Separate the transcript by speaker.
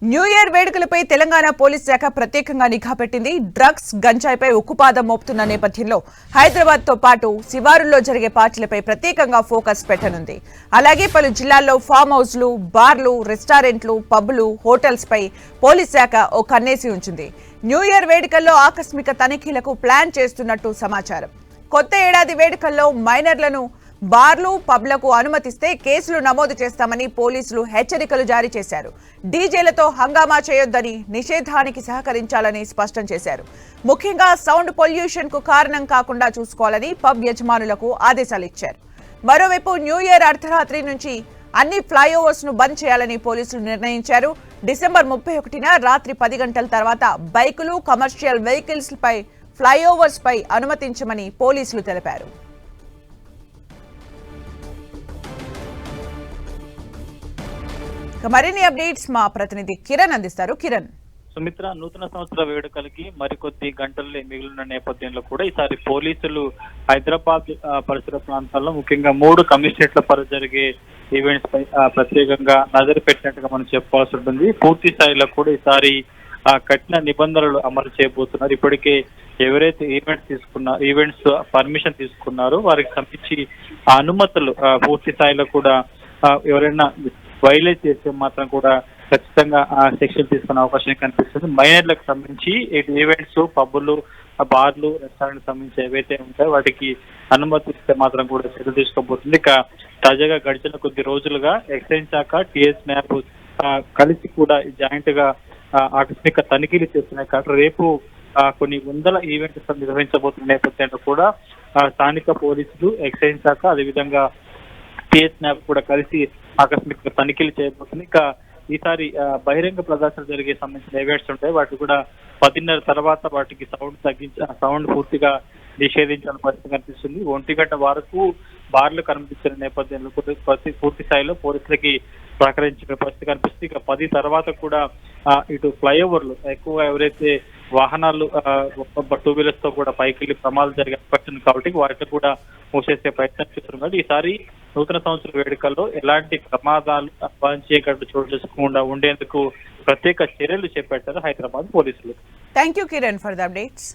Speaker 1: New year వేడుకలపై Telangana police శాఖ ప్రత్యేకంగా నిఘా పెట్టింది. డ్రగ్స్, గంజాయిపై ఉక్కుపాదం మోపుతున్న నేపథ్యంలో హైదరాబాద్ తో పాటు శివారుల్లో జరిగే పార్టీలపై ప్రత్యేకంగా ఫోకస్ పెట్టనుంది. అలాగే పలు జిల్లాల్లో ఫామ్ హౌస్లు, బార్లు, రెస్టారెంట్లు, పబ్లు, హోటల్స్ పై పోలీస్ శాఖ ఓ కన్నేసి ఉంచింది. న్యూ ఇయర్ వేడుకల్లో ఆకస్మిక తనిఖీలకు ప్లాన్ చేస్తున్నట్టు సమాచారం. కొత్త ఏడాది వేడుకల్లో మైనర్లను బార్లు, పబ్లకు అనుమతిస్తే కేసులు నమోదు చేస్తామని పోలీసులు హెచ్చరికలు జారీ చేశారు. డీజేలతో హంగామా చేయొద్దని, నిషేధానికి సహకరించాలని స్పష్టం చేశారు. ముఖ్యంగా సౌండ్ పొల్యూషన్ కు కారణం కాకుండా చూసుకోవాలని పబ్ యజమానులకు ఆదేశాలు ఇచ్చారు. మరోవైపు న్యూ ఇయర్ అర్ధరాత్రి నుంచి అన్ని ఫ్లైఓవర్స్ ను బంద్ చేయాలని పోలీసులు నిర్ణయించారు. డిసెంబర్ 31న రాత్రి 10 గంటల తర్వాత బైకులు, కమర్షియల్ వెహికల్స్ పై ఫ్లైఓవర్స్ పై అనుమతించమని పోలీసులు తెలిపారు. మరిన్ని అప్డేట్స్ మా ప్రతినిధి కిరణ్ అందిస్తారు. కిరణ్.
Speaker 2: సుమిత్ర, నూతన సంవత్సర వేడుకలకి మరికొద్ది గంటలే మిగిలిన నేపథ్యంలో కూడా ఈసారి పోలీసులు హైదరాబాద్ పరిసర ప్రాంతాల్లో ముఖ్యంగా 3 కమిషనరేట్ల పరిధి జరిగే ఈవెంట్స్ పై ప్రత్యేకంగా నజరు పెట్టినట్టుగా మనం చెప్పుకోవాల్సి ఉంటుంది. పూర్తి స్థాయిలో కూడా ఈసారి కఠిన నిబంధనలు అమలు చేయబోతున్నారు. ఇప్పటికే ఎవరైతే ఈవెంట్స్ పర్మిషన్ తీసుకున్నారో వారికి సంబంధించి అనుమతులు పూర్తి స్థాయిలో కూడా ఎవరైనా వైలేట్ చేస్తే మాత్రం కూడా ఖచ్చితంగా శిక్షలు తీసుకునే అవకాశం కనిపిస్తుంది. మైనర్లకు సంబంధించి ఈవెంట్స్, పబ్బులు, బార్లు, రెస్టారెంట్ సంబంధించి ఏవైతే ఉంటాయో వాటికి అనుమతి ఇస్తే మాత్రం కూడా చర్యలు తీసుకోబోతుంది. ఇక తాజాగా గడిచిన కొద్ది రోజులుగా ఎక్సైజ్ శాఖ, టీఎస్ న్యాప్ కలిసి కూడా జాయింట్ గా ఆకస్మిక తనిఖీలు చేస్తున్నాయి. కాబట్టి రేపు కొన్ని వందల ఈవెంట్స్ నిర్వహించబోతున్న నేపథ్యంలో కూడా స్థానిక పోలీసులు, ఎక్సైజ్ శాఖ, అదేవిధంగా టీఎస్ న్యాప్ కూడా కలిసి ఆకస్మిక తనిఖీలు చేయబోతుంది. ఇక ఈసారి బహిరంగ ప్రదర్శన జరిగే సంబంధించిన ఈవెంట్స్ ఉంటాయి, వాటి కూడా 10:30 తర్వాత వాటికి సౌండ్ పూర్తిగా నిషేధించాలని పరిస్థితి కనిపిస్తుంది. 1 గంట వరకు బార్లు కనిపించిన నేపథ్యంలో పూర్తి స్థాయిలో పోలీసులకి సహకరించిన పరిస్థితి కనిపిస్తుంది. ఇక 10 తర్వాత కూడా ఇటు ఫ్లైఓవర్లు ఎక్కువ ఎవరైతే వాహనాలు 2 వీలర్స్ తో కూడా పైకి వెళ్ళి ప్రమాదాలు జరిగే అవకాశం కాబట్టి వాటిని కూడా మూసేసే ప్రయత్నం చేస్తున్నారు. ఈసారి నూతన సంవత్సర వేడుకల్లో ఎలాంటి ప్రమాదాలు అవాంఛనీయ చోటు చేసుకోకుండా ఉండేందుకు ప్రత్యేక చర్యలు చేపట్టారు హైదరాబాద్ పోలీసులు.
Speaker 1: Thank you Kiran for the updates.